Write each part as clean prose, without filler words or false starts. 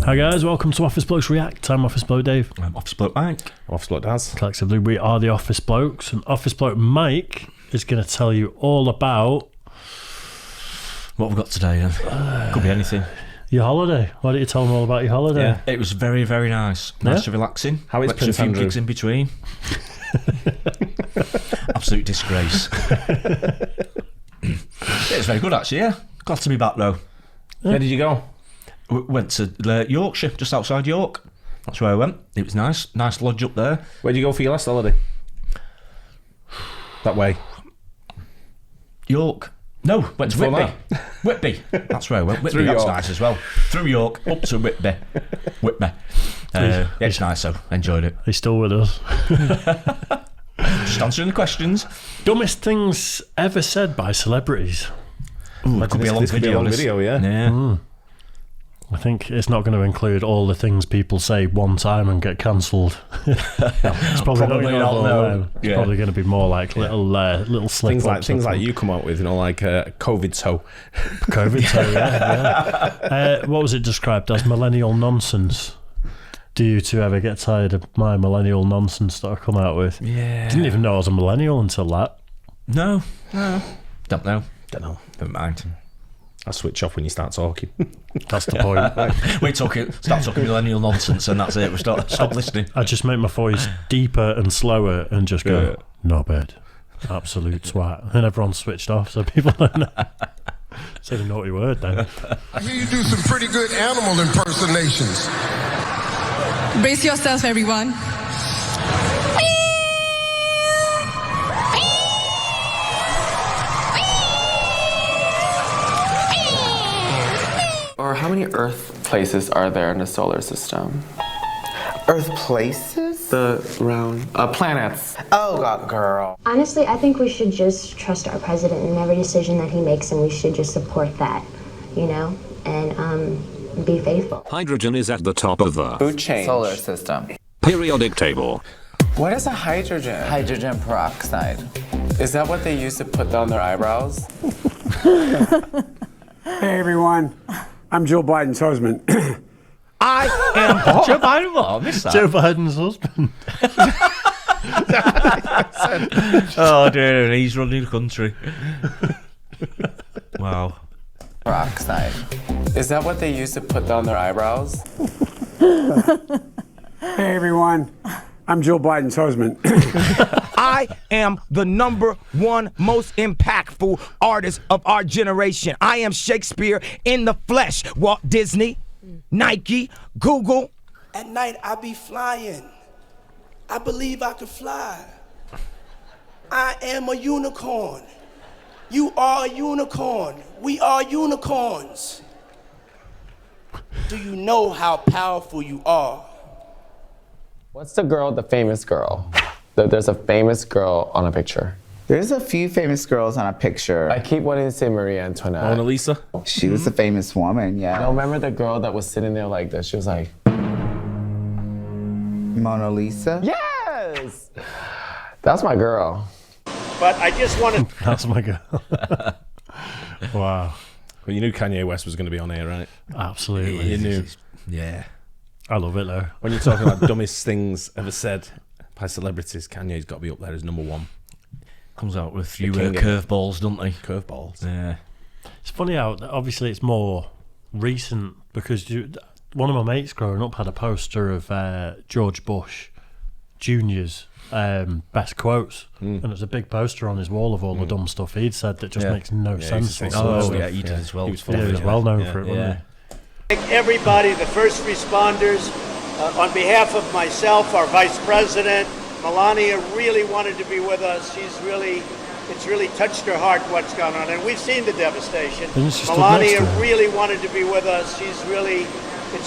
Hi guys, welcome to Office Blokes React. I'm Office Bloke Dave. I'm Office Bloke Mike. I'm Office Bloke Daz. Collectively, we are the Office Blokes, and Office Bloke Mike is going to tell you all about... What have we got today then? Could be anything. Your holiday. Why don't you tell them all about your holiday? Yeah, it was very, very nice. Nice and relaxing. How is Went to Prince a few Andrew? gigs in between. Absolute disgrace. It was very good actually, yeah. Glad to be back though. Where did you go? Went to Yorkshire, just outside York. That's where I went. It was nice. Nice lodge up there. Where did you go for your last holiday? That way. York. No, went to Before Whitby. Whitby. That's where I went. Whitby, Through that's York. nice as well. Through York, up to Whitby. Whitby. Yeah, it's nice though. Enjoyed it. He's still with us. Just answering the questions. Dumbest things ever said by celebrities. Ooh, it could be a long This could be a video. long this. video, yeah. Yeah. I think it's not going to include all the things people say one time and get cancelled. It's probably Probably not. not, no. It's Yeah. probably going to be more like little slip Things like you come out with, like COVID toe. COVID. So yeah. What was it described as? Millennial nonsense. Do you two ever get tired of my millennial nonsense that I come out with? Yeah. Didn't even know I was a millennial until that. No. Don't know. Never mind. I'll switch off when you start talking. That's the point. Start talking millennial nonsense and that's it. We stop listening. I just make my voice deeper and slower and just go, no bed, absolute twat. And everyone's switched off so people don't know. Said a naughty word then. I hear you do some pretty good animal impersonations. Brace yourself, everyone. Or how many Earth places are there in the solar system? Earth places? The round planets. Oh, God, girl. Honestly, I think we should just trust our president in every decision that he makes, and we should just support that, and be faithful. Hydrogen is at the top of the Food chain. Solar system. periodic table. What is a hydrogen? Hydrogen peroxide. Is that what they use to put down their eyebrows? Hey everyone, I'm Joe Biden's husband. I am Joe Biden. What? I missed that. Joe Biden's husband. Oh dear, he's running the country. Wow. Peroxide. Is that what they use to put down their eyebrows? Hey everyone, I'm Joe Biden's husband. I am the #1 most impactful artist of our generation. I am Shakespeare in the flesh. Walt Disney, Nike, Google. At night I be flying. I believe I could fly. I am a unicorn. You are a unicorn. We are unicorns. Do you know how powerful you are? What's the famous girl? There's a famous girl on a picture. There's a few famous girls on a picture. I keep wanting to say Marie Antoinette. Mona Lisa? She was a famous woman, yeah. I remember the girl that was sitting there like this. She was like, Mona Lisa? yes! That's my girl. But I just want to... That's my girl. Wow. Well, you knew Kanye West was going to be on here, right? Absolutely. You knew. Yeah. I love it though. When you're talking about dumbest things ever said by celebrities, Kanye's got to be up there as #1. Comes out with a few king of- curveballs, doesn't he? Curveballs. Yeah. It's funny how obviously it's more recent because one of my mates growing up had a poster of George Bush Jr.'s best quotes, and it's a big poster on his wall of all the dumb stuff he'd said that just makes no sense. Oh, yeah, he did as well. He was full He of was it, well known yeah. for it, wasn't he? Thank everybody, the first responders, on behalf of myself, our Vice President, Melania really wanted to be with us. It's really touched her heart what's gone on, and we've seen the devastation. Isn't she stood Melania next to her? really wanted to be with us. It's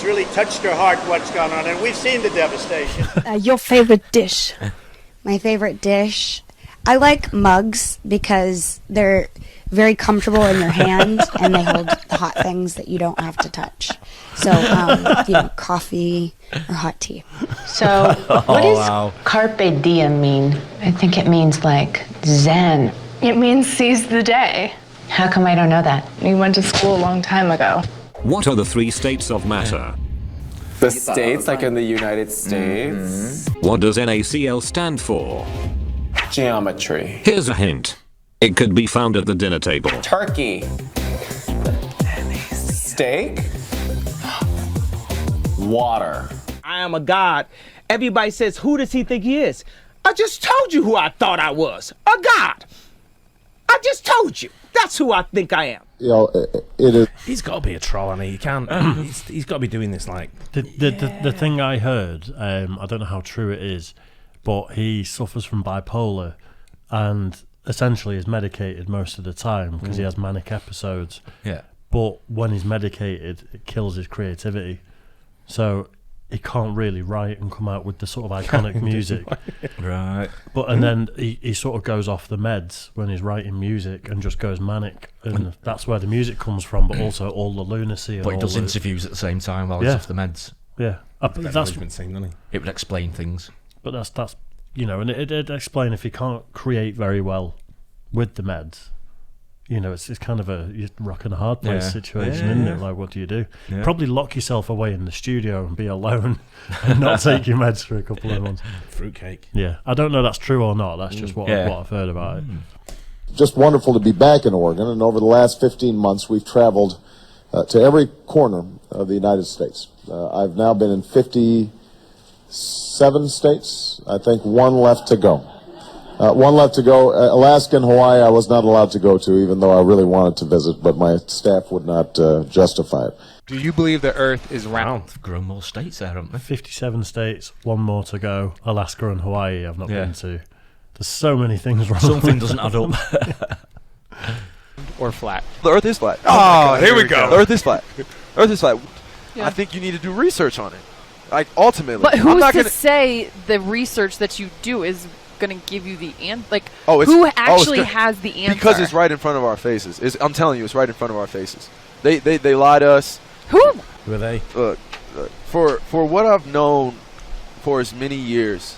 really touched her heart what's gone on, and we've seen the devastation. Your favorite dish? My favorite dish? I like mugs because they're very comfortable in your hand and they hold the hot things that you don't have to touch. So, coffee or hot tea. So, what does carpe diem mean? I think it means like zen. It means seize the day. How come I don't know that? We went to school a long time ago. What are the 3 states of matter? The States, like in the United States. What does NaCl stand for? Geometry. Here's a hint. It could be found at the dinner table. Turkey. Steak. Water. I am a god. Everybody says, who does he think he is? I just told you who I thought I was. A god. I just told you. That's who I think I am. You know, it is. He's got to be a troll, and he can't. He's got to be doing this like. The thing I heard, I don't know how true it is, but he suffers from bipolar, and essentially is medicated most of the time because he has manic episodes. Yeah. But when he's medicated, it kills his creativity. So he can't really write and come out with the sort of iconic music. Right. And then he sort of goes off the meds when he's writing music and just goes manic. And that's where the music comes from, but also all the lunacy. And But he all does the, interviews at the same time while he's off the meds. Yeah. That's been saying, doesn't he? It would explain things. But that's you know, and it'd explain if he can't create very well with the meds. You know, it's kind of a rock and a hard place situation, isn't it? Like, what do you do? Yeah. Probably lock yourself away in the studio and be alone and not take your meds for a couple of months. Fruitcake. Yeah, I don't know if that's true or not. That's just what I've heard about it. Just wonderful to be back in Oregon, and over the last 15 months, we've traveled to every corner of the United States. I've now been in 57 states. I think one left to go. Alaska and Hawaii I was not allowed to go to, even though I really wanted to visit, but my staff would not justify it. Do you believe the Earth is round? They've grown more states there, haven't they? 57 states, one more to go. Alaska and Hawaii I've not been to. There's so many things wrong. Something doesn't add up. Or flat? The Earth is flat. Oh, here we go. The Earth is flat. Earth is flat. Yeah. I think you need to do research on it. Like, ultimately. But I'm who's not to gonna... say the research that you do is going to give you the answer? Like, who who actually has the answer? Because it's right in front of our faces. I'm telling you, it's right in front of our faces. They lie to us. Who are they? Look, for what I've known for as many years,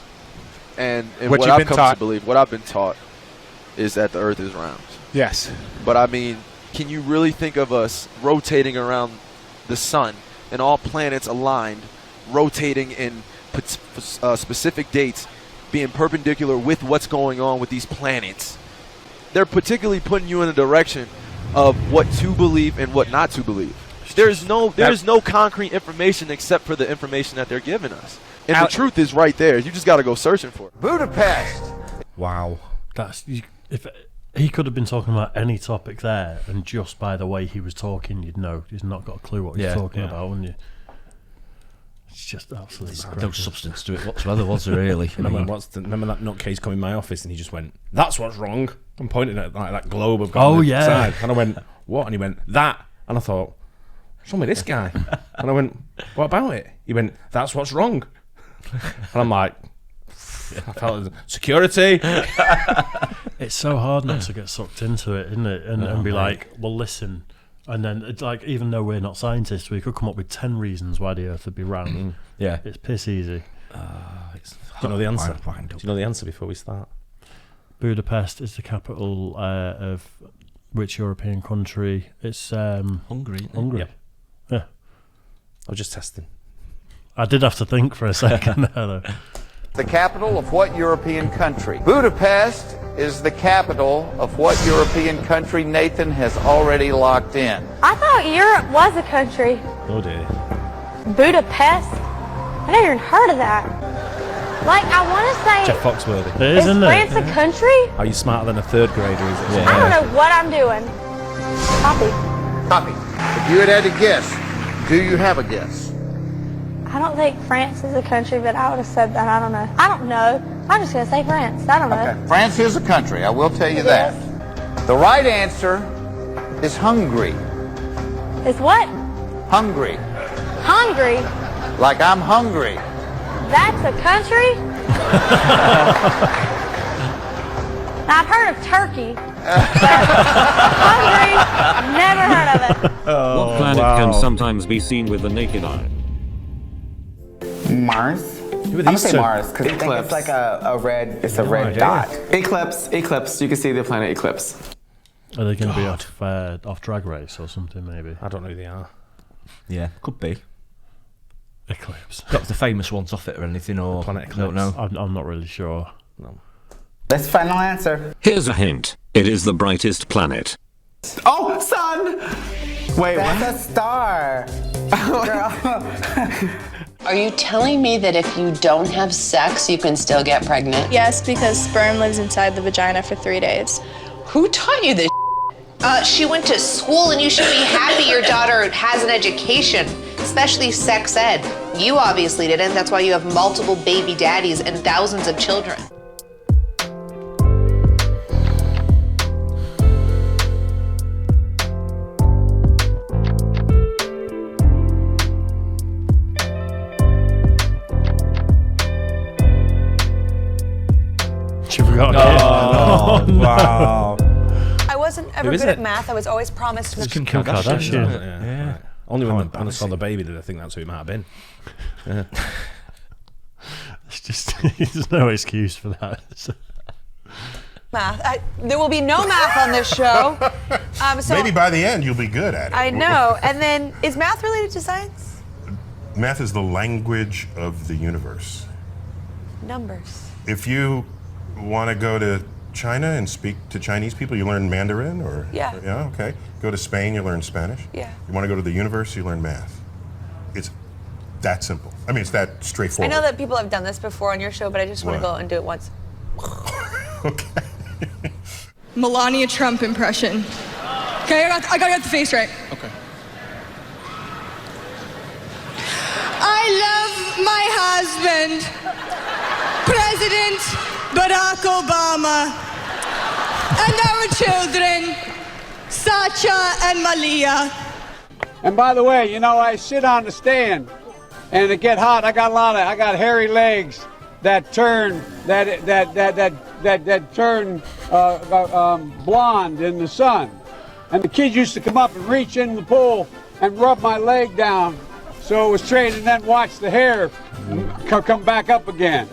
and what I've come to believe, what I've been taught, is that the Earth is round. Yes. But I mean, can you really think of us rotating around the sun and all planets aligned, rotating in specific dates, being perpendicular with what's going on with these planets? They're particularly putting you in a direction of what to believe and what not to believe. There's no concrete information except for the information that they're giving us. And the truth is right there. You just got to go searching for it. Budapest. Wow. If he could have been talking about any topic there, and just by the way he was talking, you'd know he's not got a clue what he's talking about, wouldn't you? It's just absolutely no substance to it whatsoever, was there really? Remember that nutcase come in my office and he just went, "That's what's wrong." I'm pointing at like that globe I've got on the side. And I went, "What?" And he went, "That." And I thought, what's wrong with this guy? And I went, "What about it?" He went, "That's what's wrong." And I'm like, I felt security. It's so hard not to get sucked into it, isn't it? And be like, well, listen. And then, it's like, even though we're not scientists, we could come up with 10 reasons why the Earth would be round. Yeah. It's piss easy. Do you know the answer? Do you know the answer before we start? Budapest is the capital of which European country? It's Hungary. Hungary. Yeah. I was just testing. I did have to think for a second there, though. The capital of what European country? Budapest is the capital of what European country Nathan has already locked in. I thought Europe was a country. Oh dear. Budapest? I never even heard of that. Like, I want to say... Jeff Foxworthy. It is, isn't France it? a country? Are you smarter than a third grader? Is it? I don't know what I'm doing. Copy. If you had to guess, do you have a guess? I don't think France is a country, but I would have said that. I don't know. I don't know. I'm just going to say France. I don't know. Okay. France is a country. I will tell you that. The right answer is Hungary. Is what? Hungry. Hungry? Like I'm hungry. That's a country? Now, I've heard of Turkey. But Hungary, never heard of it. What planet can sometimes be seen with the naked eye? Mars. Who are I'm gonna these say two? Mars because I think it's like a red. It's a red dot. Eclipse. You can see the planet Eclipse. Are they going to be off Drag Race or something, maybe? I don't know who they are. Yeah, could be. eclipse. Got the famous ones off it or anything, or Planet I don't know. I'm not really sure. No. Let's final answer. Here's a hint. It is the brightest planet. Oh, sun! Wait, That's a star. Girl. Are you telling me that if you don't have sex, you can still get pregnant? Yes, because sperm lives inside the vagina for 3 days. Who taught you this? She went to school, and you should be happy your daughter has an education, especially sex ed. You obviously didn't. That's why you have multiple baby daddies and thousands of children. She forgot. Oh, wow. I wasn't ever Who is good it? at math. I was always promised. Kim Kardashian. Yeah. Only when I saw the baby did I think that's who it might have been. Yeah. It's just there's no excuse for that. Math. There will be no math on this show. So Maybe by the end you'll be good at it. I know. And then, is math related to science? Math is the language of the universe. Numbers. If you want to go to China and speak to Chinese people, you learn Mandarin, or Yeah. Yeah, okay. Go to Spain, you learn Spanish. Yeah. You want to go to the universe, you learn math. It's that simple. I mean, it's that I straightforward. know that people have done this before on your show, but I just want to What? go and do it once. Melania Trump impression. Okay, I gotta get the face right. Okay. I love my husband, President Barack Obama, and our children, Sacha and Malia. And by the way, you know, I sit on the stand, and it get hot. I got hairy legs that turn turn blonde in the sun. And the kids used to come up and reach in the pool and rub my leg down, so it was straight, and then watch the hair come back up again.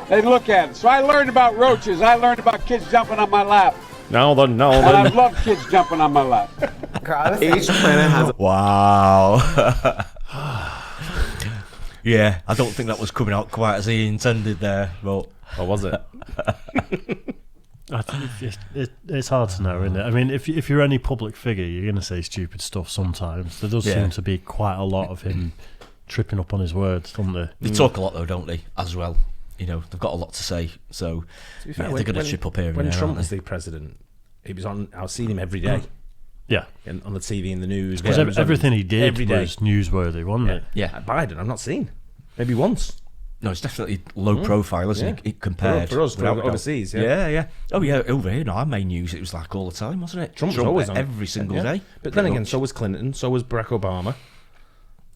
They'd look at it. So I learned about roaches. I learned about kids jumping on my lap. And I love kids jumping on my lap. Each planet has. Wow. Yeah, I don't think that was coming out quite as he intended there, but. Or was it? I think it's hard to know, isn't it? I mean, if you're any public figure, you're going to say stupid stuff sometimes. There does seem to be quite a lot of him tripping up on his words, don't there? They talk a lot though, don't they? As well, you know, they've got a lot to say, so To be fair, they're going to trip up here. When and there, Trump aren't was they? the president, he was on. I was seeing him every day. Yeah, on the TV, in the news. Because everything he did every day was newsworthy, wasn't it? Yeah. Biden, I've not seen. Maybe once. No, it's definitely low profile, isn't it? Compared for us, without a doubt. overseas. Yeah. Oh yeah, over here, no, our main news, it was like all the time, wasn't it? Trump was always on every single day. But then again, so was Clinton, so was Barack Obama.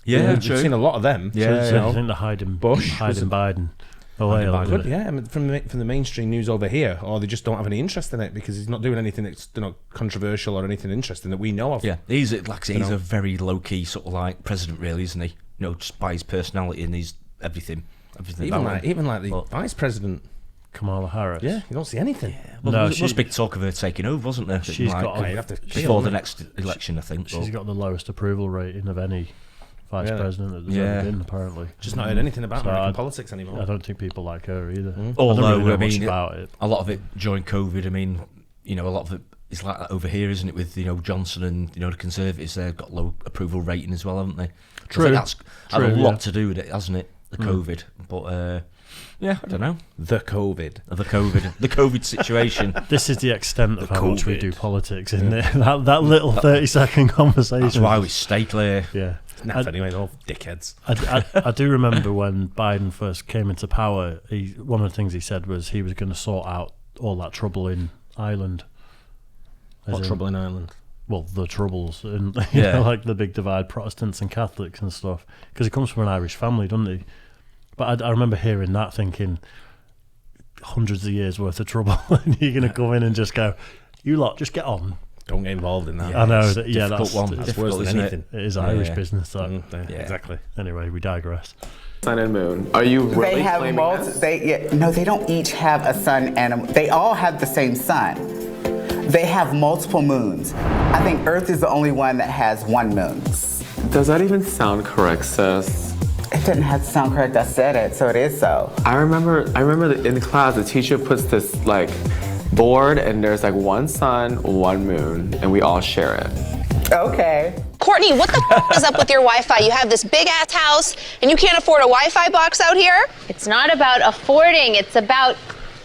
Yeah, we've seen a lot of them. I think they're hiding Biden away a little bit. Yeah, I mean, from the mainstream news over here, or they just don't have any interest in it because he's not doing anything that's controversial or anything interesting that we know of. Yeah, he's a very low key sort of like president, really, isn't he? You know, just by his personality and his everything. Even like the vice president, Kamala Harris. Yeah, you don't see anything. Yeah. Well, there was big talk of her taking over, wasn't there? She's got before the next election, I think. She's got the lowest approval rating of any vice president that there's ever been, apparently. Just not heard anything about American politics anymore. I don't think people like her either. Although, I don't really know much about it. A lot of it during COVID, I mean, you know, a lot of it is like that over here, isn't it? With, you know, Johnson and, you know, the Conservatives, they've got low approval rating as well, haven't they? True. I think that's had a lot yeah. to do with it, hasn't it? The COVID. But, yeah, I don't know. The COVID situation. This is the extent of how much we do politics, isn't it? That little 30-second conversation. That's why we stay clear. Yeah. Naff anyway, they're all dickheads. I do remember when Biden first came into power, one of the things he said was he was going to sort out all that trouble in Ireland. What trouble in Ireland? Well, the troubles, and you know, like the big divide, Protestants and Catholics and stuff. Because he comes from an Irish family, doesn't he? But I remember hearing that, thinking, hundreds of years worth of trouble, and you're going to come in and just go, you lot, just get on. Don't get involved in that. Yeah, I know. That's worse than anything. It is Irish business, that. Yeah, exactly. Anyway, we digress. Sun and moon. Are you really claiming this? No, they don't each have a sun and a... They all have the same sun. They have multiple moons. I think Earth is the only one that has one moon. Does that even sound correct, sis? It didn't have to sound correct. I said it, so it is so. I remember that in the class, the teacher puts this like board, and there's like one sun, one moon, and we all share it. Okay. Courtney, what the f is up with your Wi-Fi? You have this big ass house and you can't afford a Wi-Fi box out here? It's not about affording, it's about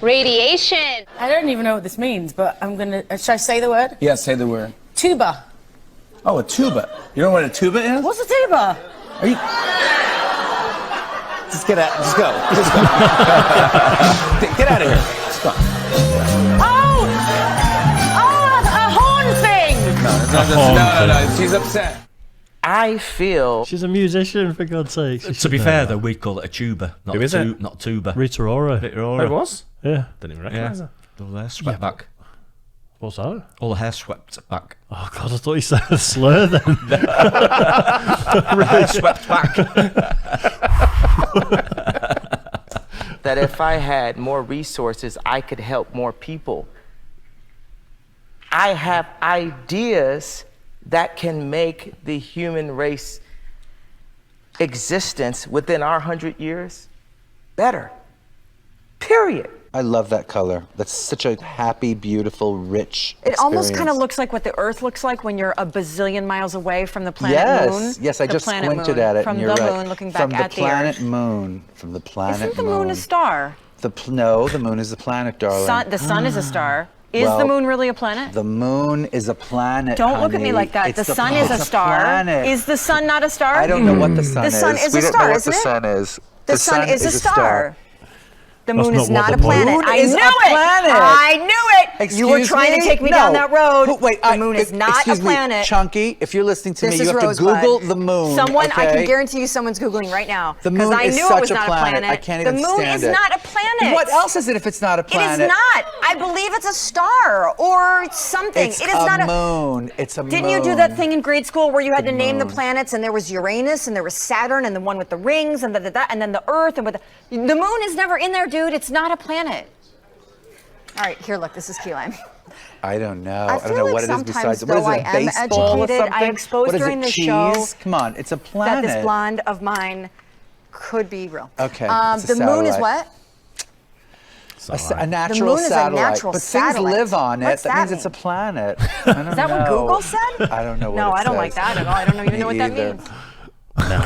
radiation. I don't even know what this means, but I'm gonna. Should I say the word? Yeah, say the word. Tuba. Oh, a tuba. You know what a tuba is? What's a tuba? Are you? Just get out. Just go. Just go. Get out of here. Just go. Oh, a horn thing. No. She's upset. I feel she's a musician, for God's sake. To be fair, though, we'd call it a tuba, not Who is it? not tuba. Rita Ora. It was? Yeah. Didn't even recognise her. All the hair swept back. What's that? All the hair swept back. Oh, God, I thought you said a slur then. Hair swept back. that if I had more resources, I could help more people. I have ideas that can make the human race existence within our 100 years better. Period. I love that color. That's such a happy, beautiful, rich It almost kind of experience. looks like what the Earth looks like when you're a bazillion miles away from the planet Moon. Yes, I The just planet squinted moon, at it. From and you're the right. moon, looking back from at the planet the Earth. Moon. From the planet Isn't the moon a star? No, the moon is the planet, darling. The sun is a star. Is Well, the moon really a planet? The moon is a planet. Don't look at me honey. like that. It's The sun is a star. planet. Is the sun not a star? I don't know what the sun is. The sun is we a don't star, know what isn't the it? sun is. The sun is a star. The That's moon not is what not the a moon- planet. Moon I is knew a it. planet. I knew it. You were Excuse trying me? to take me No. down that road. Wait, the moon is not a excuse me, planet. Chunky, if you're listening to This me, you is have Rosebud. to Google the moon. Someone, I okay? can guarantee you someone's Googling right now. The Because moon I is knew such it was a not planet. a planet. I can't the even moon stand is it. not a planet. What else is it if it's not a planet? It is not. I believe it's a star or something. It's it is not a moon. It's a moon. Didn't you do that thing in grade school where you had to name the moon. planets and there was Uranus and there was Saturn and the one with the rings and and then the Earth and the moon is never in there, dude. It's not a planet. All right, here, look. This is key lime. I don't know. I I don't feel know like what it is sometimes, besides. What though, is it? I am Baseball or educated. something? I exposed What is during it? the Cheese? show Come on, it's a that planet. this blonde of mine could be real. Okay. The moon is what? A natural moon is a satellite. natural but satellite. things live on it. What's that that means it's a planet. I don't Is that know. what Google said? I don't know what No, it I don't says. like that at all. I don't even Me know what that either. means. No.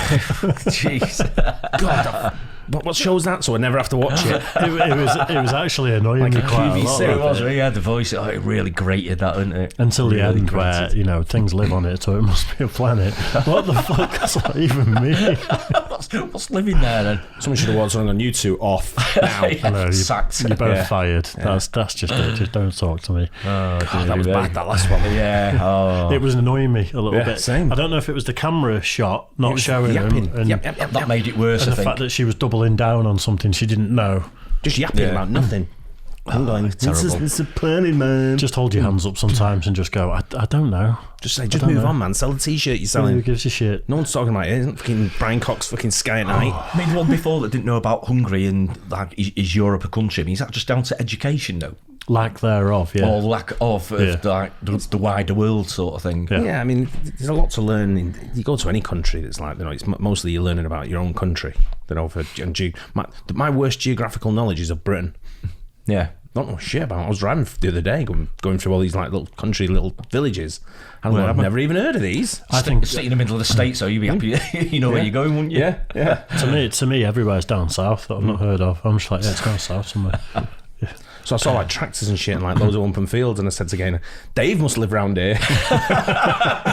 Jeez. God, what show's that? So I never have to watch it. It was actually annoying Like me a quite a QVC. lot. It was. He had the voice. Oh, it really grated that, didn't it? Until the Really end, where grated. things live on it, so it must be a planet. What the fuck does that even mean? What's living there then? Someone should have watched something on you two off now. I know, Sacked. you're both Yeah. fired. Yeah. That's just it. Just don't talk to me. Oh, that was bad, that last one. Yeah. Oh. It was annoying me a little Yeah, bit. same. I don't know if it was the camera shot not was showing yapping. him, and, Yep. That made it worse, and I the think. fact that she was doubling down on something she didn't know. Just yapping about nothing. I'm going, terrible. it's a planet, man. Just hold your hands up sometimes and just go, I don't know. Just say, I just don't move know. on, man. Sell the t-shirt you're Who selling. gives a shit? No one's talking about it. Isn't fucking Brian Cox fucking Sky at Night. I mean, one before that didn't know about Hungary and like is Europe a country? I mean, is that just down to education though? Lack thereof, yeah. Or lack of Yeah. like the wider world sort of thing. Yeah, I mean, there's a lot to learn. You go to any country that's like, it's mostly you're learning about your own country. My worst geographical knowledge is of Britain. Yeah. Don't know shit about it. I was driving the other day, going through all these like little country, little villages. And I've never even heard of these. I think Sit in the middle of the state, so you'd be happy. You know where you're going, wouldn't you? Yeah. to me, everywhere's down south that I've not heard of. I'm just like, yeah, it's down south somewhere. So I saw like tractors and shit and like loads of open fields, and I said to Gaynor, Dave must live round here.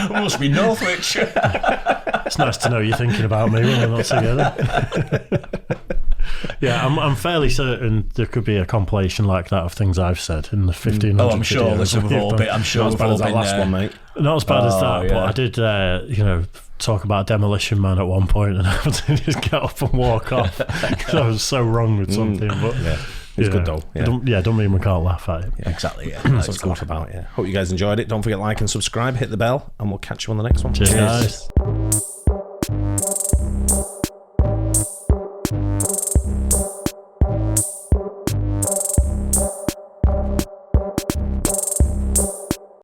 Must be Northwich. It's nice to know you're thinking about me when we're not together. Yeah, I'm fairly certain there could be a compilation like that of things I've said in the 1500 Oh, I'm sure videos. there's a whole bit. I'm sure Not as bad we've as all that been last there. one, mate. Not as bad as that, yeah. but I did, talk about Demolition Man at one point, and I had to just get up and walk off because I was so wrong with something. But Yeah. It's good though. Yeah. Don't mean we can't laugh at it. Yeah, exactly. Yeah. That's what's good about it. Yeah. Hope you guys enjoyed it. Don't forget to like and subscribe, hit the bell, and we'll catch you on the next one. Cheers. Guys.